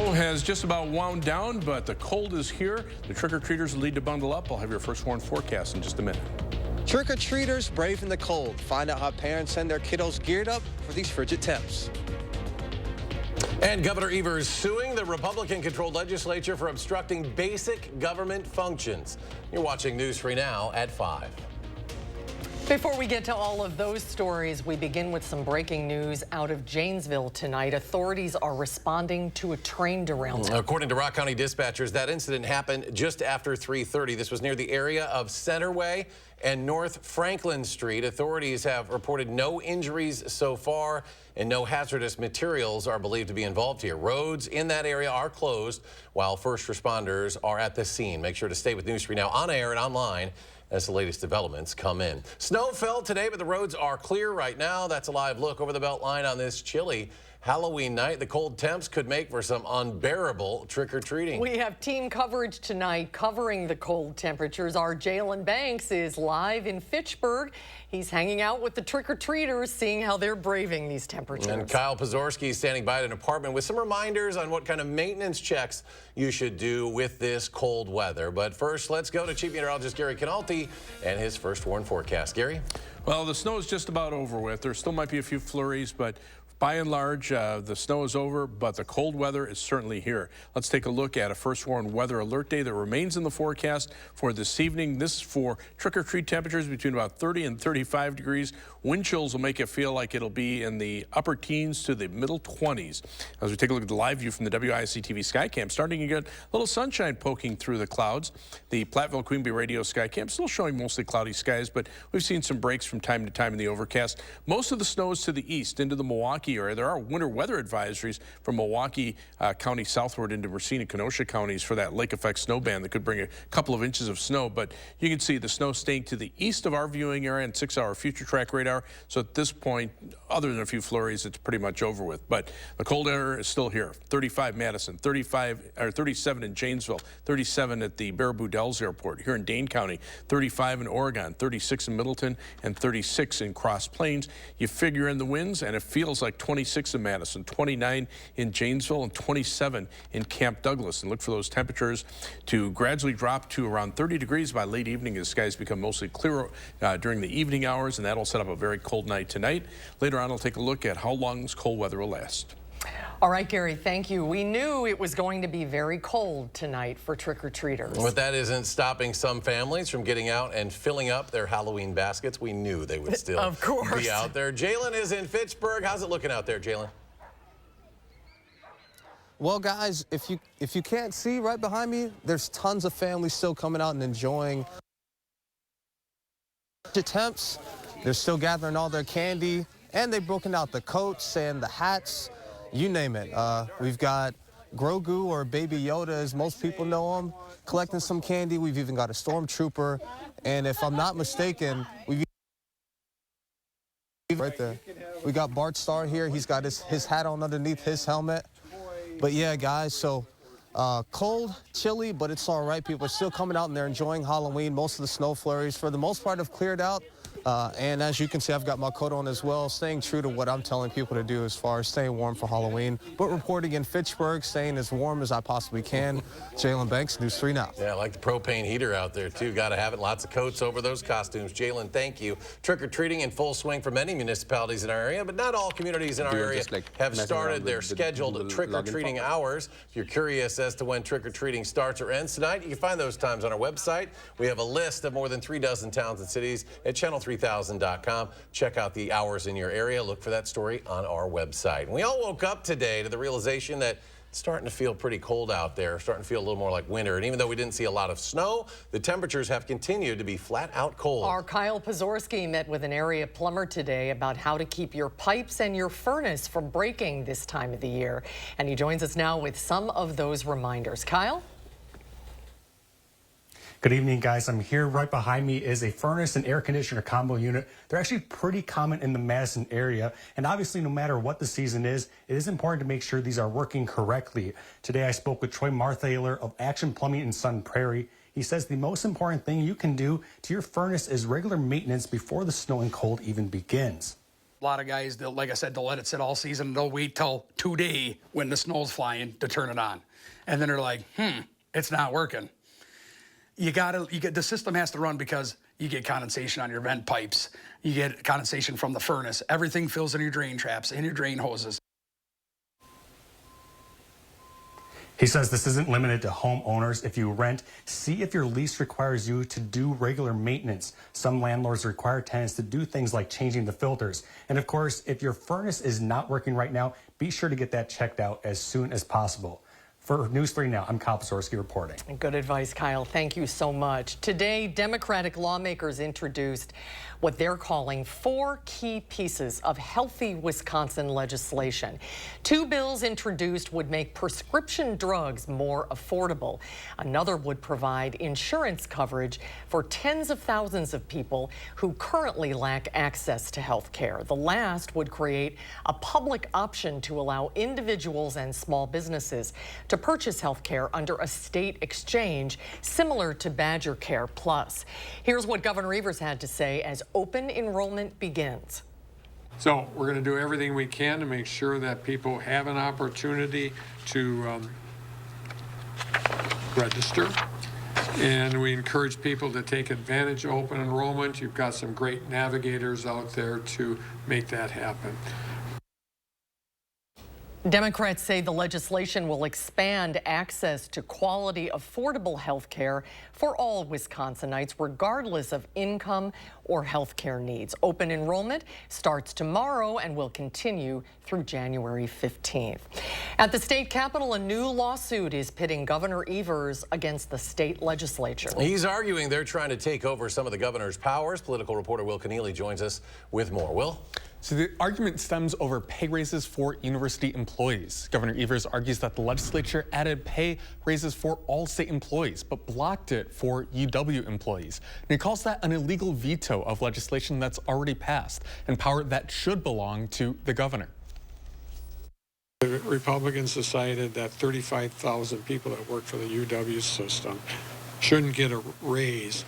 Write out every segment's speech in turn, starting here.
Snow has just about wound down, but the cold is here. The trick-or-treaters will need to bundle up. I'll have your first warn forecast in just a minute. Trick-or-treaters braving the cold. Find out how parents send their kiddos geared up for these frigid temps. And Governor Evers suing the Republican-controlled legislature for obstructing basic government functions. You're watching News 3 Now at 5. Before we get to all of those stories, we begin with some breaking news out of Janesville tonight. Authorities are responding to a train derailment. According to Rock County dispatchers, that incident happened just after 3:30. This was near the area of Centerway and North Franklin Street. Authorities have reported no injuries so far, and no hazardous materials are believed to be involved here. Roads in that area are closed while first responders are at the scene. Make sure to stay with News 3 Now on air and online as the latest developments come in. Snow fell today, but the roads are clear right now. That's a live look over the Beltline on this chilly Halloween night. The cold temps could make for some unbearable trick-or-treating. We have team coverage tonight covering the cold temperatures. Our Jalen Banks is live in Fitchburg. He's hanging out with the trick-or-treaters, seeing how they're braving these temperatures. And Kyle Pozorski is standing by at an apartment with some reminders on what kind of maintenance checks you should do with this cold weather. But first, let's go to Chief Meteorologist Gary Canalti and his first warn forecast. Gary? Well, the snow is just about over with. There still might be a few flurries, but by and large, the snow is over, but the cold weather is certainly here. Let's take a look at a first warn weather alert day that remains in the forecast for this evening. This is for trick-or-treat temperatures between about 30 and 35 degrees. Wind chills will make it feel like it'll be in the upper teens to the middle 20s. As we take a look at the live view from the WISC-TV Skycam, starting to get a little sunshine poking through the clouds. The Platteville Queen Bee Radio Skycam still showing mostly cloudy skies, but we've seen some breaks from time to time in the overcast. Most of the snow is to the east into the Milwaukee area. There are winter weather advisories from Milwaukee County southward into Racine and Kenosha counties for that lake effect snow band that could bring a couple of inches of snow. But you can see the snow staying to the east of our viewing area and 6-hour future track radar. So at this point, other than a few flurries, it's pretty much over with. But the cold air is still here. 35 Madison, 37 in Janesville, 37 at the Baraboo Dells Airport. Here in Dane County, 35 in Oregon, 36 in Middleton, and 36 in Cross Plains. You figure in the winds, and it feels like 26 in Madison, 29 in Janesville, and 27 in Camp Douglas. And look for those temperatures to gradually drop to around 30 degrees by late evening as skies become mostly clear during the evening hours, and that'll set up a very cold night tonight. Later on, I'll take a look at how long this cold weather will last. All right, Gary, thank you. We knew it was going to be very cold tonight for trick-or-treaters. But that isn't stopping some families from getting out and filling up their Halloween baskets. We knew they would still of course be out there. Jalen is in Fitchburg. How's it looking out there, Jalen? Well, guys, if you can't see right behind me, there's tons of families still coming out and enjoying the temps. They're still gathering all their candy, and they've broken out the coats and the hats. You name it. We've got Grogu, or Baby Yoda, as most people know him, collecting some candy. We've even got a stormtrooper. And if I'm not mistaken, we've right there. We got Bart Starr here. He's got his hat on underneath his helmet. But yeah, guys, so cold, chilly, but it's all right. People are still coming out and they're enjoying Halloween. Most of the snow flurries, for the most part, have cleared out. And as you can see, I've got my coat on as well, staying true to what I'm telling people to do as far as staying warm for Halloween. But reporting in Fitchburg, staying as warm as I possibly can. Jalen Banks, News 3 Now. Yeah, I like the propane heater out there, too. Got to have it. Lots of coats over those costumes. Jalen, thank you. Trick-or-treating in full swing for many municipalities in our area, but not all communities in our area have started their scheduled trick-or-treating hours. If you're curious as to when trick-or-treating starts or ends tonight, you can find those times on our website. We have a list of more than 30 towns and cities at channel3000.com. Check out the hours in your area. Look for that story on our website. And we all woke up today to the realization that it's starting to feel pretty cold out there, starting to feel a little more like winter. And even though we didn't see a lot of snow, the temperatures have continued to be flat out cold. Our Kyle Pozorski met with an area plumber today about how to keep your pipes and your furnace from breaking this time of the year. And he joins us now with some of those reminders. Kyle? Good evening, guys. I'm here. Right behind me is a furnace and air conditioner combo unit. They're actually pretty common in the Madison area. And obviously, no matter what the season is, it is important to make sure these are working correctly. Today, I spoke with Troy Marthaler of Action Plumbing in Sun Prairie. He says the most important thing you can do to your furnace is regular maintenance before the snow and cold even begins. A lot of guys, like I said, they'll let it sit all season. They'll wait till today when the snow's flying to turn it on. And then they're like, it's not working. The system has to run because you get condensation on your vent pipes. You get condensation from the furnace. Everything fills in your drain traps, in your drain hoses. He says this isn't limited to homeowners. If you rent, see if your lease requires you to do regular maintenance. Some landlords require tenants to do things like changing the filters. And of course, if your furnace is not working right now, be sure to get that checked out as soon as possible. For News 3 Now, I'm Kyle Psorski reporting. Good advice, Kyle. Thank you so much. Today, Democratic lawmakers introduced what they're calling 4 key pieces of healthy Wisconsin legislation. 2 bills introduced would make prescription drugs more affordable. Another would provide insurance coverage for tens of thousands of people who currently lack access to health care. The last would create a public option to allow individuals and small businesses to purchase health care under a state exchange similar to Badger Care Plus. Here's what Governor Evers had to say as open enrollment begins. So we're going to do everything we can to make sure that people have an opportunity to register. And we encourage people to take advantage of open enrollment. You've got some great navigators out there to make that happen. Democrats say the legislation will expand access to quality, affordable health care for all Wisconsinites, regardless of income or health care needs. Open enrollment starts tomorrow and will continue through January 15th. At the state capitol, a new lawsuit is pitting Governor Evers against the state legislature. He's arguing they're trying to take over some of the governor's powers. Political reporter Will Keneally joins us with more. Will? So the argument stems over pay raises for university employees. Governor Evers argues that the legislature added pay raises for all state employees, but blocked it for UW employees. And he calls that an illegal veto of legislation that's already passed and power that should belong to the governor. The Republicans decided that 35,000 people that work for the UW system shouldn't get a raise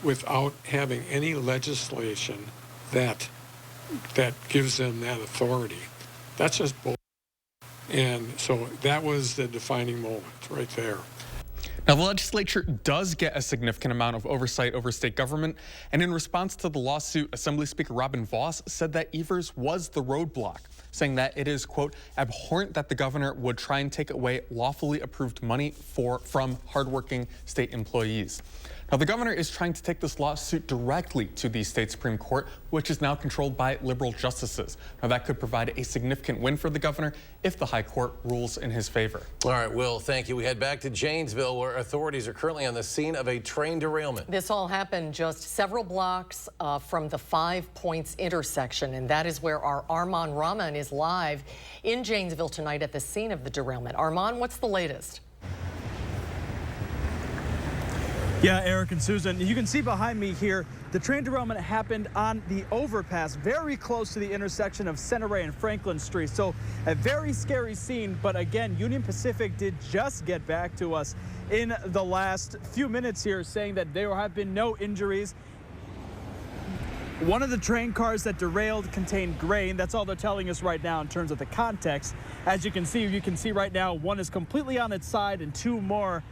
without having any legislation that gives them that authority. That's just bull. And so that was the defining moment right there. Now, the legislature does get a significant amount of oversight over state government, and in response to the lawsuit, Assembly Speaker Robin Vos said that Evers was the roadblock, saying that it is, quote, abhorrent that the governor would try and take away lawfully approved money from hardworking state employees. Now, the governor is trying to take this lawsuit directly to the state Supreme Court, which is now controlled by liberal justices. Now, that could provide a significant win for the governor if the high court rules in his favor. All right, Will, thank you. We head back to Janesville, where authorities are currently on the scene of a train derailment. This all happened just several blocks from the 5 Points intersection, and that is where our Armand Rahman is live in Janesville tonight at the scene of the derailment. Armand, what's the latest? Yeah, Eric and Susan, you can see behind me here, the train derailment happened on the overpass, very close to the intersection of Centeray and Franklin Street. So a very scary scene, but again, Union Pacific did just get back to us in the last few minutes here saying that there have been no injuries. One of the train cars that derailed contained grain. That's all they're telling us right now in terms of the context. As you can see right now, one is completely on its side and 2 more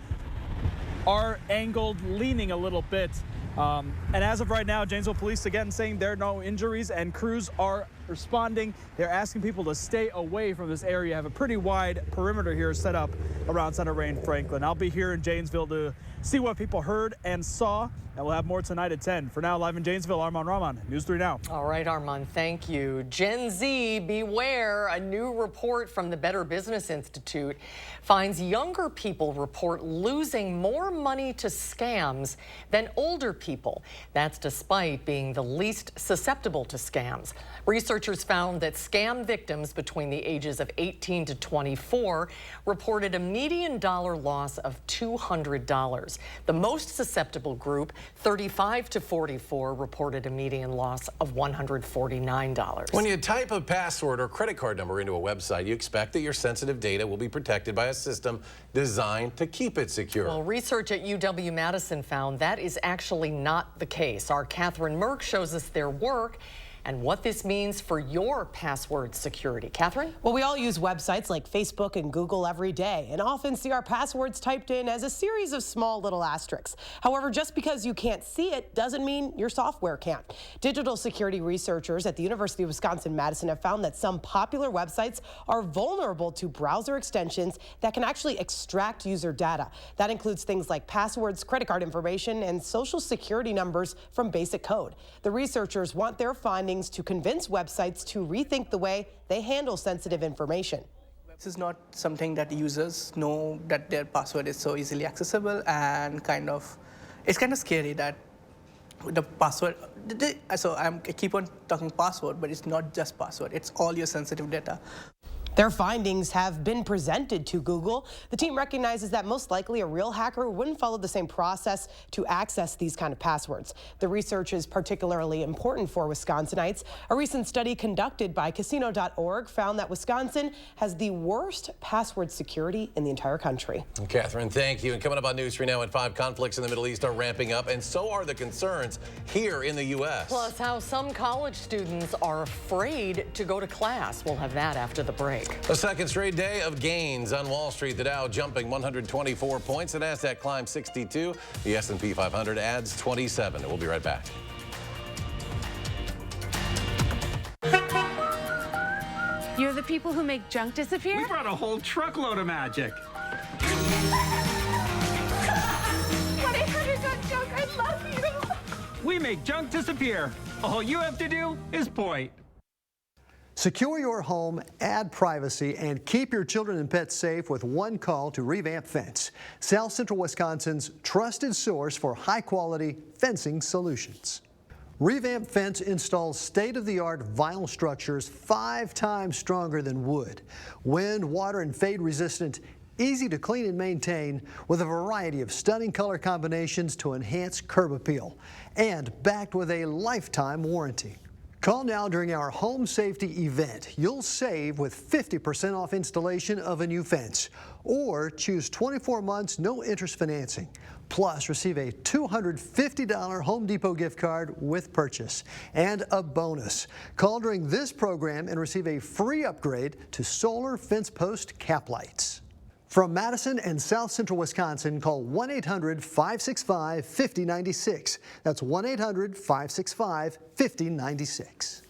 are angled, leaning a little bit. And as of right now, Janesville Police again saying there are no injuries and crews are responding. They're asking people to stay away from this area. Have a pretty wide perimeter here set up around Centeray and Franklin. I'll be here in Janesville to see what people heard and saw, and we'll have more tonight at 10. For now, live in Janesville, Armand Rahman, News 3 Now. All right, Armand, thank you. Gen Z, beware. A new report from the Better Business Institute finds younger people report losing more money to scams than older people. That's despite being the least susceptible to scams. Researchers found that scam victims between the ages of 18 to 24 reported a median dollar loss of $200. The most susceptible group, 35 to 44, reported a median loss of $149. When you type a password or credit card number into a website, you expect that your sensitive data will be protected by a system designed to keep it secure. Well, research at UW-Madison found that is actually not the case. Our Catherine Merck shows us their work and what this means for your password security. Catherine? Well, we all use websites like Facebook and Google every day and often see our passwords typed in as a series of small little asterisks. However, just because you can't see it doesn't mean your software can't. Digital security researchers at the University of Wisconsin-Madison have found that some popular websites are vulnerable to browser extensions that can actually extract user data. That includes things like passwords, credit card information, and social security numbers from basic code. The researchers want their findings to convince websites to rethink the way they handle sensitive information. This is not something that users know that their password is so easily accessible, and it's kind of scary that the password, so I keep on talking password, but it's not just password, it's all your sensitive data. Their findings have been presented to Google. The team recognizes that most likely a real hacker wouldn't follow the same process to access these kind of passwords. The research is particularly important for Wisconsinites. A recent study conducted by casino.org found that Wisconsin has the worst password security in the entire country. Catherine, thank you. And coming up on News 3 Now at 5, conflicts in the Middle East are ramping up, and so are the concerns here in the U.S. Plus, how some college students are afraid to go to class. We'll have that after the break. A second straight day of gains on Wall Street. The Dow jumping 124 points. The Nasdaq climbs 62. The S&P 500 adds 27. We'll be right back. You're the people who make junk disappear? We brought a whole truckload of magic. 1-800-JUNK, I love you. We make junk disappear. All you have to do is point. Secure your home, add privacy, and keep your children and pets safe with one call to Revamp Fence, South Central Wisconsin's trusted source for high-quality fencing solutions. Revamp Fence installs state-of-the-art vinyl structures 5 times stronger than wood, wind, water, and fade-resistant, easy to clean and maintain, with a variety of stunning color combinations to enhance curb appeal, and backed with a lifetime warranty. Call now during our home safety event. You'll save with 50% off installation of a new fence, or choose 24 months no interest financing. Plus, receive a $250 Home Depot gift card with purchase and a bonus. Call during this program and receive a free upgrade to solar fence post cap lights. From Madison and South Central Wisconsin, call 1-800-565-5096. That's 1-800-565-5096.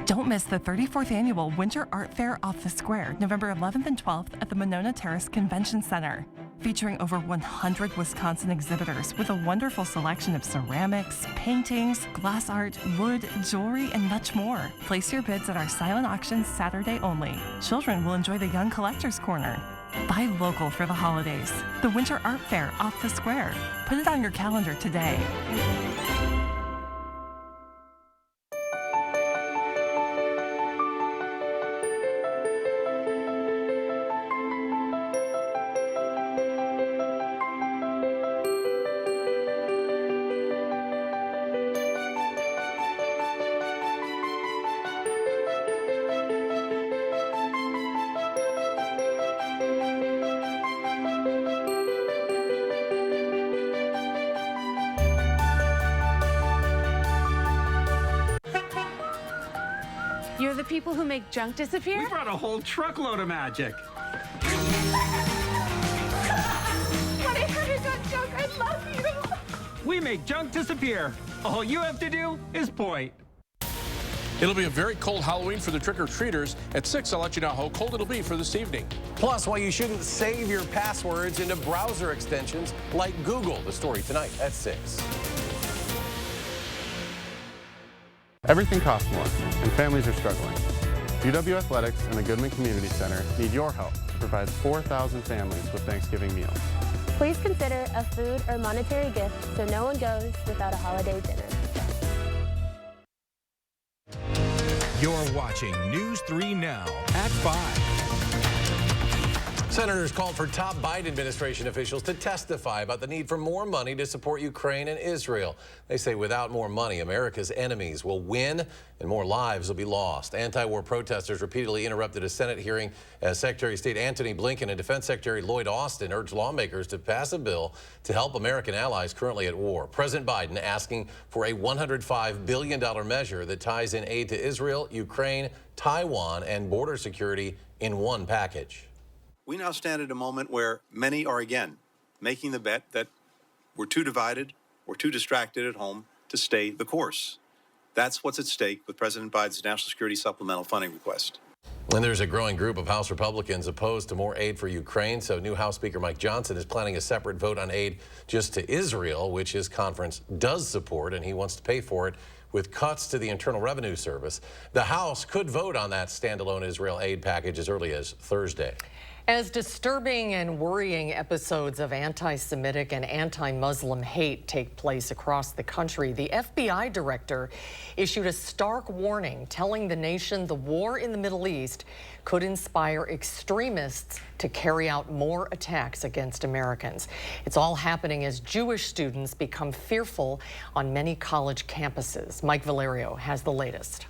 Don't miss the 34th Annual Winter Art Fair off the Square, November 11th and 12th at the Monona Terrace Convention Center. Featuring over 100 Wisconsin exhibitors with a wonderful selection of ceramics, paintings, glass art, wood, jewelry, and much more. Place your bids at our silent auctions Saturday only. Children will enjoy the Young Collectors Corner. Buy local for the holidays. The Winter Art Fair off the Square. Put it on your calendar today. You're the people who make junk disappear? We brought a whole truckload of magic. 1-800-JUNK, I love you. We make junk disappear. All you have to do is point. It'll be a very cold Halloween for the trick-or-treaters. At 6, I'll let you know how cold it'll be for this evening. Plus, why you shouldn't save your passwords into browser extensions like Google. The story tonight at 6. Everything costs more, and families are struggling. UW Athletics and the Goodman Community Center need your help to provide 4,000 families with Thanksgiving meals. Please consider a food or monetary gift so no one goes without a holiday dinner. You're watching News 3 Now at 5. Senators called for top Biden administration officials to testify about the need for more money to support Ukraine and Israel. They say without more money, America's enemies will win and more lives will be lost. Anti-war protesters repeatedly interrupted a Senate hearing as Secretary of State Antony Blinken and Defense Secretary Lloyd Austin urged lawmakers to pass a bill to help American allies currently at war. President Biden asking for a $105 billion measure that ties in aid to Israel, Ukraine, Taiwan, and border security in one package. We now stand at a moment where many are again making the bet that we're too divided, we're too distracted at home to stay the course. That's what's at stake with President Biden's national security supplemental funding request. And there's a growing group of House Republicans opposed to more aid for Ukraine. So new House Speaker Mike Johnson is planning a separate vote on aid just to Israel, which his conference does support, and he wants to pay for it with cuts to the Internal Revenue Service. The House could vote on that standalone Israel aid package as early as Thursday. As disturbing and worrying episodes of anti-Semitic and anti-Muslim hate take place across the country, the FBI director issued a stark warning telling the nation the war in the Middle East could inspire extremists to carry out more attacks against Americans. It's all happening as Jewish students become fearful on many college campuses. Mike Valerio has the latest.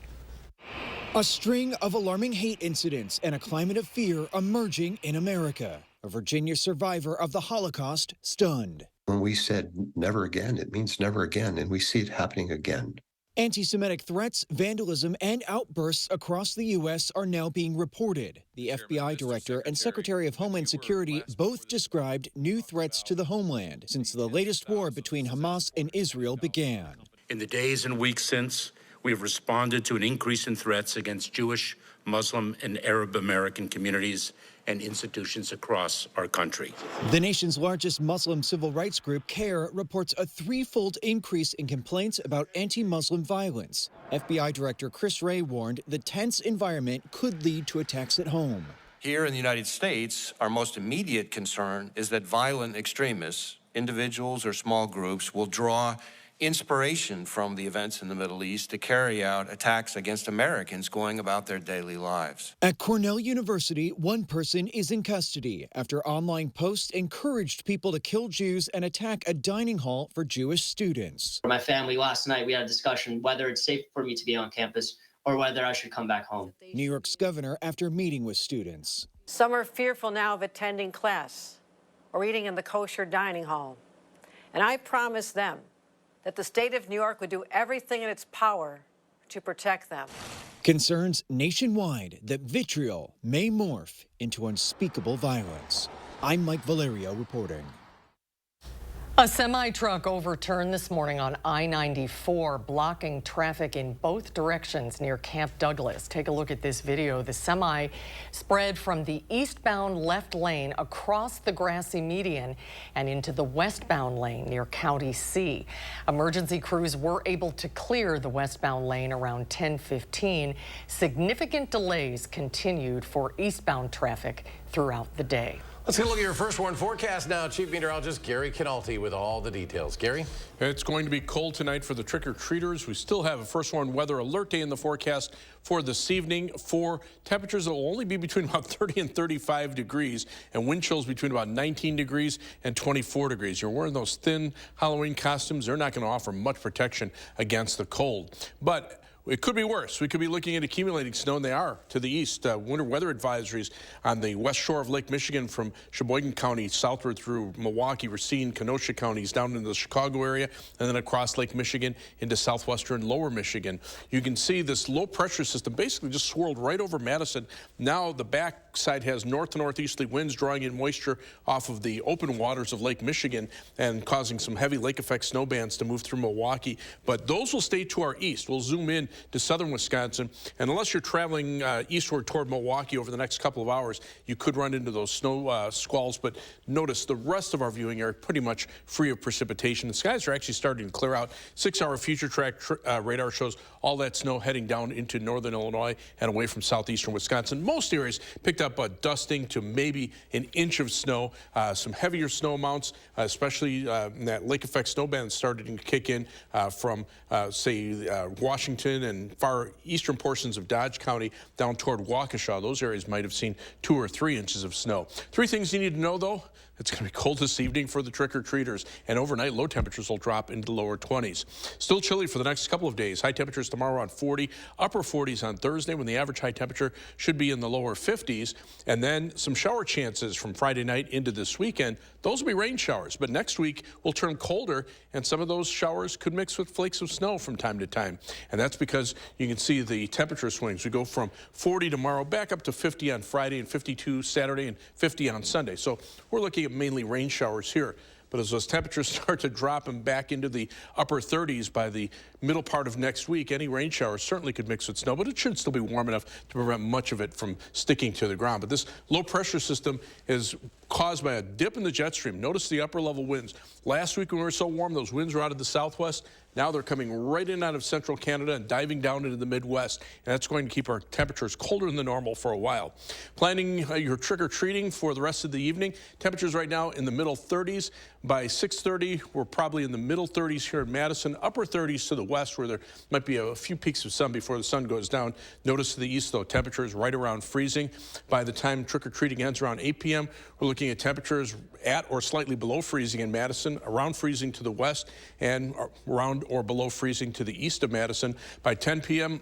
A string of alarming hate incidents and a climate of fear emerging in America. A Virginia survivor of the Holocaust stunned. When we said never again, it means never again, and we see it happening again. Anti-Semitic threats, vandalism, and outbursts across the U.S. are now being reported. The FBI director and Secretary of Homeland Security both described new threats to the homeland since the latest war between Hamas and Israel began. In the days and weeks since, we have responded to an increase in threats against Jewish, Muslim, and Arab American communities and institutions across our country. The nation's largest Muslim civil rights group, CARE, reports a threefold increase in complaints about anti-Muslim violence. FBI Director Chris Wray warned the tense environment could lead to attacks at home. Here in the United States, our most immediate concern is that violent extremists, individuals or small groups, will draw inspiration from the events in the Middle East to carry out attacks against Americans going about their daily lives. At Cornell University, one person is in custody after online posts encouraged people to kill Jews and attack a dining hall for Jewish students. For my family last night, we had a discussion whether it's safe for me to be on campus or whether I should come back home. New York's governor after meeting with students. Some are fearful now of attending class or eating in the kosher dining hall. And I promise them that the state of New York would do everything in its power to protect them. Concerns nationwide that vitriol may morph into unspeakable violence. I'm Mike Valerio reporting. A semi-truck overturned this morning on I-94, blocking traffic in both directions near Camp Douglas. Take a look at this video. The semi spread from the eastbound left lane across the grassy median and into the westbound lane near County C. Emergency crews were able to clear the westbound lane around 10:15. Significant delays continued for eastbound traffic throughout the day. Let's take a look at your first warn forecast now. Chief Meteorologist Gary Canalti with all the details. Gary? It's going to be cold tonight for the trick-or-treaters. We still have a first warn weather alert day in the forecast for this evening for temperatures that will only be between about 30 and 35 degrees and wind chills between about 19 degrees and 24 degrees. You're wearing those thin Halloween costumes. They're not going to offer much protection against the cold. But it could be worse. We could be looking at accumulating snow, and they are to the east. Winter weather advisories on the west shore of Lake Michigan from Sheboygan County southward through Milwaukee, Racine, Kenosha counties down into the Chicago area, and then across Lake Michigan into southwestern lower Michigan. You can see this low pressure system basically just swirled right over Madison. Now the backside has north to northeasterly winds drawing in moisture off of the open waters of Lake Michigan and causing some heavy lake effect snow bands to move through Milwaukee. But those will stay to our east. We'll zoom in to southern Wisconsin, and unless you're traveling eastward toward Milwaukee over the next couple of hours, you could run into those snow squalls. But notice the rest of our viewing area pretty much free of precipitation. The skies are actually starting to clear out. 6-hour future track radar shows all that snow heading down into northern Illinois and away from southeastern Wisconsin. Most areas picked up a dusting to maybe an inch of snow. Some heavier snow amounts, especially that lake effect snow band started to kick in from, say, Washington Washington and far eastern portions of Dodge County down toward Waukesha. Those areas might have seen 2 or 3 inches of snow. 3 things you need to know, though. It's going to be cold this evening for the trick-or-treaters, and overnight low temperatures will drop into the lower 20s. Still chilly for the next couple of days. High temperatures tomorrow around 40, upper 40s on Thursday, when the average high temperature should be in the lower 50s. And then some shower chances from Friday night into this weekend. Those will be rain showers, but next week will turn colder, and some of those showers could mix with flakes of snow from time to time. And that's because you can see the temperature swings. We go from 40 tomorrow back up to 50 on Friday and 52 Saturday and 50 on Sunday. So we're looking at mainly rain showers here. But as those temperatures start to drop and back into the upper 30s by the middle part of next week, any rain showers certainly could mix with snow, but it should still be warm enough to prevent much of it from sticking to the ground. But this low pressure system is caused by a dip in the jet stream. Notice the upper level winds. Last week when we were so warm, those winds were out of the southwest. Now they're coming right in out of central Canada and diving down into the Midwest, and that's going to keep our temperatures colder than normal for a while. Planning your trick-or-treating for the rest of the evening. Temperatures right now in the middle 30s. By 6:30, we're probably in the middle 30s here in Madison, upper 30s to the west, where there might be a few peaks of sun before the sun goes down. Notice to the east, though, temperatures right around freezing. By the time trick-or-treating ends around 8 p.m., we're looking at temperatures at or slightly below freezing in Madison, around freezing to the west, and around or below freezing to the east of Madison. By 10 p.m.,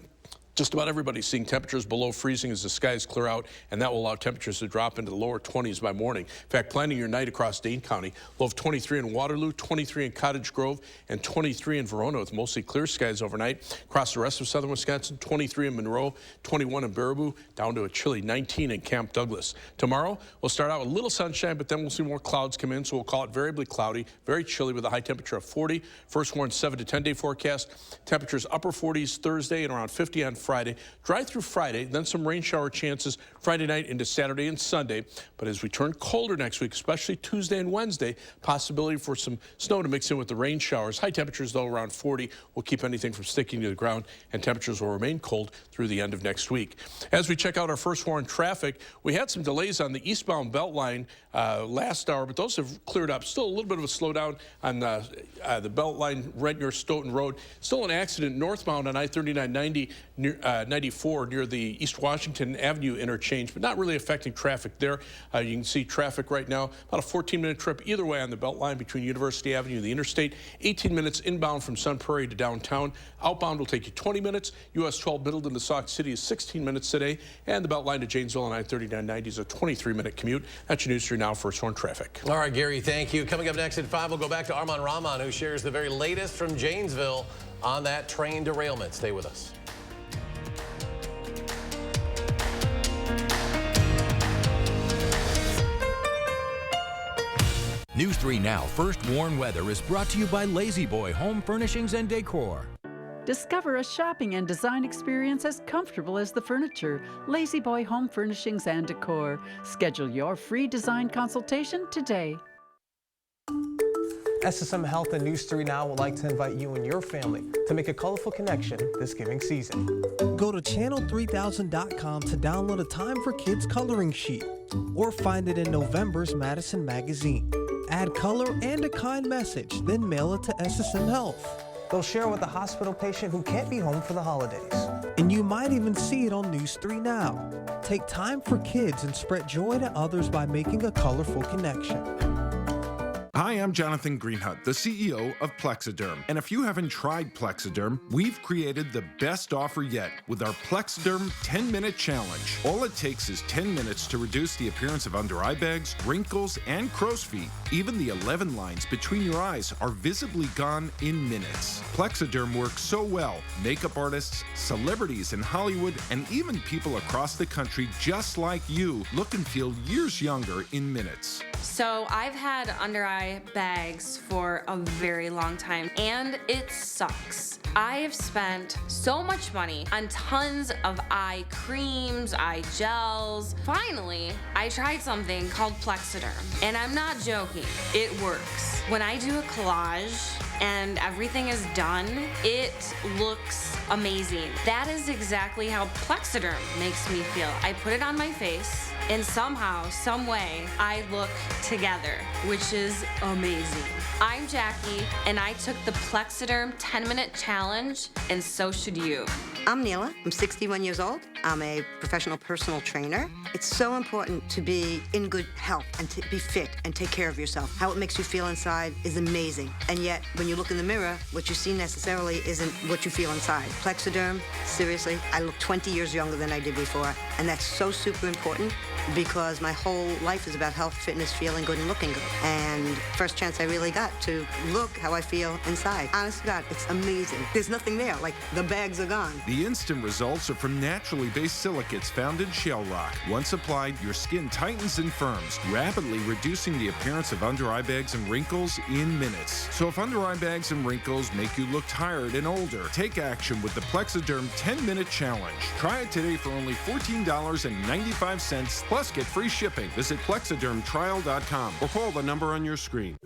just about everybody's seeing temperatures below freezing as the skies clear out, and that will allow temperatures to drop into the lower 20s by morning. In fact, planning your night across Dane County, low of 23 in Waterloo, 23 in Cottage Grove, and 23 in Verona with mostly clear skies overnight. Across the rest of southern Wisconsin, 23 in Monroe, 21 in Baraboo, down to a chilly 19 in Camp Douglas. Tomorrow, we'll start out with a little sunshine, but then we'll see more clouds come in, so we'll call it variably cloudy, very chilly with a high temperature of 40. First warned 7 to 10 day forecast. Temperatures upper 40s Thursday and around 50 on Friday. Dry through Friday, then some rain shower chances Friday night into Saturday and Sunday. But as we turn colder next week, especially Tuesday and Wednesday, possibility for some snow to mix in with the rain showers. High temperatures, though, around 40 will keep anything from sticking to the ground, and temperatures will remain cold through the end of next week. As we check out our first warn traffic, we had some delays on the eastbound Beltline last hour, but those have cleared up. Still a little bit of a slowdown on the Beltline right near Stoughton Road. Still an accident northbound on I-3990 near 94 near the East Washington Avenue interchange, but not really affecting traffic there. You can see traffic right now, about a 14-minute trip either way on the Beltline between University Avenue and the interstate. 18 minutes inbound from Sun Prairie to downtown. Outbound will take you 20 minutes. US 12 Middleton to Sauk City is 16 minutes today, and the Beltline to Janesville on I-3990 is a 23-minute commute. That's your news for now. First warn traffic. All right, Gary, thank you. Coming up next at 5, we'll go back to Armand Rahman, who shares the very latest from Janesville on that train derailment. Stay with us. News 3 Now First Warn Weather is brought to you by Lazy Boy Home Furnishings and Decor. Discover a shopping and design experience as comfortable as the furniture. Lazy Boy Home Furnishings and Decor. Schedule your free design consultation today. SSM Health and News 3 Now would like to invite you and your family to make a colorful connection this giving season. Go to channel3000.com to download a Time for Kids coloring sheet or find it in November's Madison magazine. Add color and a kind message, then mail it to SSM Health. They'll share with a hospital patient who can't be home for the holidays. And you might even see it on News 3 Now. Take time for kids and spread joy to others by making a colorful connection. Hi, I'm Jonathan Greenhut, the CEO of Plexiderm. And if you haven't tried Plexiderm, we've created the best offer yet with our Plexiderm 10-minute challenge. All it takes is 10 minutes to reduce the appearance of under eye bags, wrinkles, and crow's feet. Even the 11 lines between your eyes are visibly gone in minutes. Plexiderm works so well, makeup artists, celebrities in Hollywood, and even people across the country just like you look and feel years younger in minutes. So I've had under eye bags for a very long time, and it sucks. I have spent so much money on tons of eye creams, eye gels. Finally, I tried something called Plexiderm, and I'm not joking, it works. When I do a collage and everything is done, it looks amazing. That is exactly how Plexiderm makes me feel. I put it on my face, and somehow, some way, I look together, which is amazing. I'm Jackie, and I took the Plexiderm 10-minute challenge, and so should you. I'm Neela. I'm 61 years old. I'm a professional personal trainer. It's so important to be in good health and to be fit and take care of yourself. How it makes you feel inside is amazing. And yet, when you look in the mirror, what you see necessarily isn't what you feel inside. Plexiderm, seriously, I look 20 years younger than I did before. And that's so super important because my whole life is about health, fitness, feeling good, and looking good. And first chance I really got to look how I feel inside. Honest to God, it's amazing. There's nothing there. Like, the bags are gone. The instant results are from naturally based silicates found in shell rock. Once applied, your skin tightens and firms, rapidly reducing the appearance of under-eye bags and wrinkles in minutes. So if under-eye bags and wrinkles make you look tired and older, take action with the Plexiderm 10-Minute Challenge. Try it today for only $14.95, plus get free shipping. Visit plexidermtrial.com or call the number on your screen.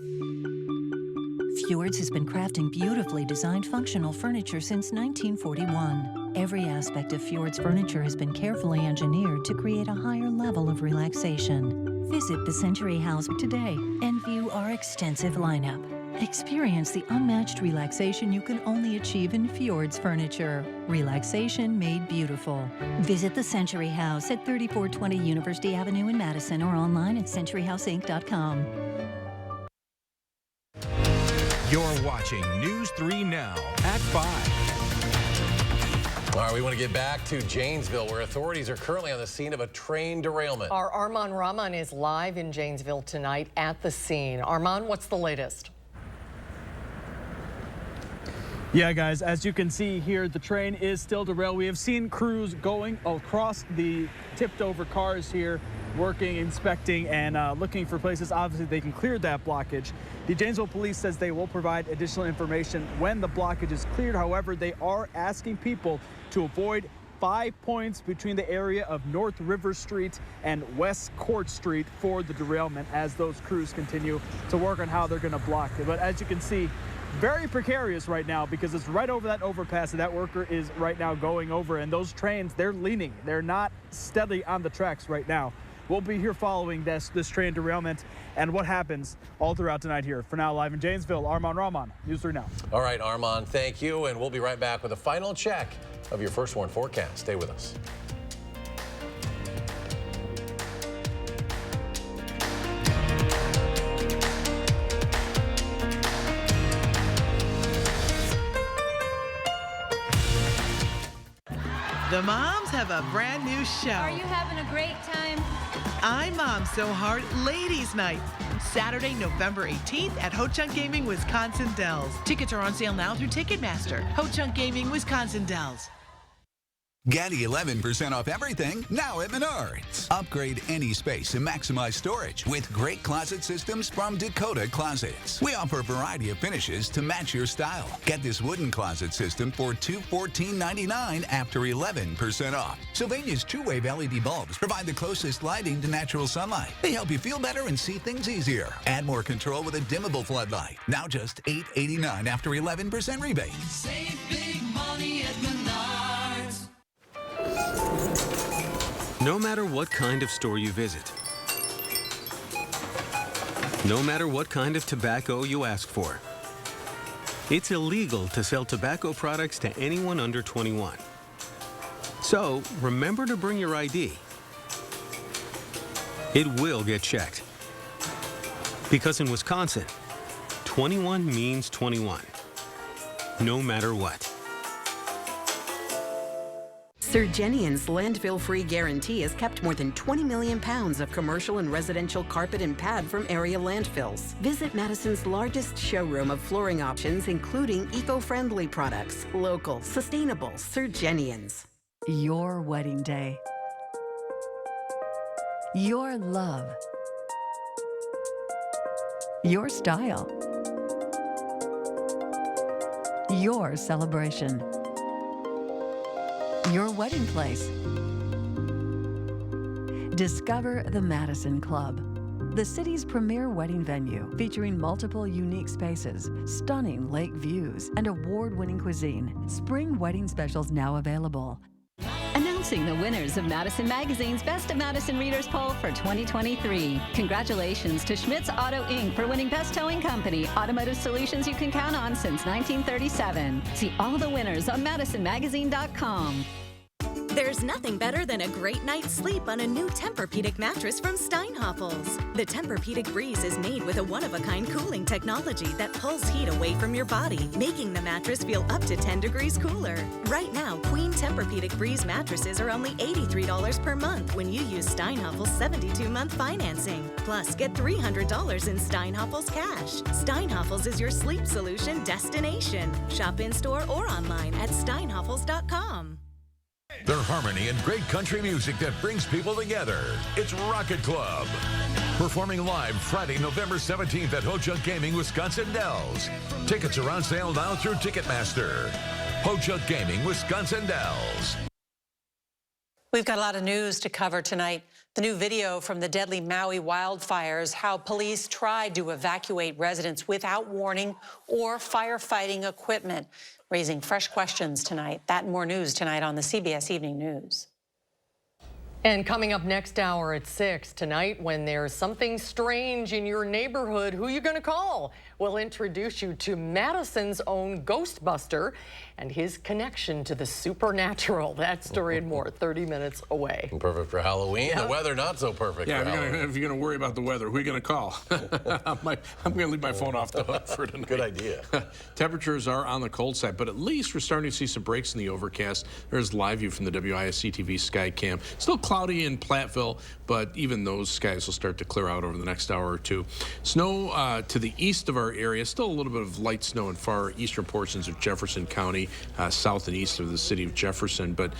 Fjords has been crafting beautifully designed functional furniture since 1941. Every aspect of Fjord's furniture has been carefully engineered to create a higher level of relaxation. Visit the Century House today and view our extensive lineup. Experience the unmatched relaxation you can only achieve in Fjord's furniture. Relaxation made beautiful. Visit the Century House at 3420 University Avenue in Madison or online at centuryhouseinc.com. You're watching News 3 Now at 5. All right, we want to get back to Janesville, where authorities are currently on the scene of a train derailment. Our Armand Rahman is live in Janesville tonight at the scene. Armand, what's the latest? Yeah, guys, as you can see here, the train is still derailed. We have seen crews going across the tipped over cars here, working, inspecting, and looking for places obviously they can clear that blockage. The Janesville Police says they will provide additional information when the blockage is cleared. However, they are asking people to avoid 5 points between the area of North River Street and West Court Street for the derailment as those crews continue to work on how they're going to block it. But as you can see, very precarious right now because it's right over that overpass that worker is right now going over, and those trains, they're leaning. They're not steadily on the tracks right now. We'll be here following this train derailment and what happens all throughout tonight here. For now, live in Janesville, Armand Rahman, News 3 Now. All right, Armand, thank you, and we'll be right back with a final check of your First Warn forecast. Stay with us. The moms have a brand new show. Are you having a great time? I'm Mom So Hard Ladies Night. Saturday, November 18th at Ho Chunk Gaming, Wisconsin Dells. Tickets are on sale now through Ticketmaster. Ho Chunk Gaming, Wisconsin Dells. Get 11% off everything now at Menards. Upgrade any space and maximize storage with great closet systems from Dakota Closets. We offer a variety of finishes to match your style. Get this wooden closet system for $214.99 after 11% off. Sylvania's two-wave LED bulbs provide the closest lighting to natural sunlight. They help you feel better and see things easier. Add more control with a dimmable floodlight. Now just $889 after 11% rebate. Save big money at Menards. No matter what kind of store you visit, no matter what kind of tobacco you ask for, it's illegal to sell tobacco products to anyone under 21. So remember to bring your ID. It will get checked. Because in Wisconsin, 21 means 21, no matter what. Surgenian's landfill-free guarantee has kept more than 20 million pounds of commercial and residential carpet and pad from area landfills. Visit Madison's largest showroom of flooring options, including eco-friendly products. Local, sustainable, Surgenian's. Your wedding day. Your love. Your style. Your celebration. Your wedding place. Discover the Madison Club, the city's premier wedding venue featuring multiple unique spaces, stunning lake views, and award-winning cuisine. Spring wedding specials now available. Announce announcing the winners of Madison Magazine's Best of Madison Readers Poll for 2023. Congratulations to Schmitz Auto Inc. for winning Best Towing Company, automotive solutions you can count on since 1937. See all the winners on MadisonMagazine.com. There's nothing better than a great night's sleep on a new Tempur-Pedic mattress from Steinhoffels. The Tempur-Pedic Breeze is made with a one-of-a-kind cooling technology that pulls heat away from your body, making the mattress feel up to 10 degrees cooler. Right now, Queen Tempur-Pedic Breeze mattresses are only $83 per month when you use Steinhoffels' 72-month financing. Plus, get $300 in Steinhoffels cash. Steinhoffels is your sleep solution destination. Shop in-store or online at steinhoffels.com. Their harmony and great country music that brings people together. It's Rocket Club. Performing live Friday, November 17th at Ho-Chunk Gaming, Wisconsin Dells. Tickets are on sale now through Ticketmaster. Ho-Chunk Gaming, Wisconsin Dells. We've got a lot of news to cover tonight. The new video from the deadly Maui wildfires, how police tried to evacuate residents without warning or firefighting equipment, raising fresh questions tonight. That and more news tonight on the CBS Evening News. And coming up next hour at 6 tonight, when there's something strange in your neighborhood, who you going to call? We'll introduce you to Madison's own Ghostbuster and his connection to the supernatural. That story and more 30 minutes away. Perfect for Halloween. Yep. The weather not so perfect for Halloween. If you're going to worry about the weather, who are you going to call? I'm going to leave my phone off the hook for tonight. Good idea. Temperatures are on the cold side, but at least we're starting to see some breaks in the overcast. There's live view from the WISC-TV sky cam. Still cloudy in Platteville, but even those skies will start to clear out over the next hour or two. Snow to the east of our area. Still a little bit of light snow in far eastern portions of Jefferson County, south and east of the city of Jefferson, but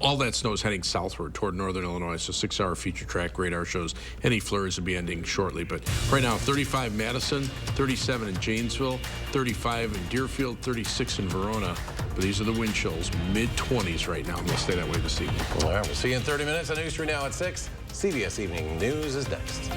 all that snow is heading southward toward northern Illinois, so 6-hour future track radar shows any flurries will be ending shortly. But right now, 35 Madison, 37 in Janesville, 35 in Deerfield, 36 in Verona. But these are the wind chills, mid-20s right now, and they'll stay that way this evening. All right, we'll see you in 30 minutes on News 3 Now at 6. CBS Evening News is next.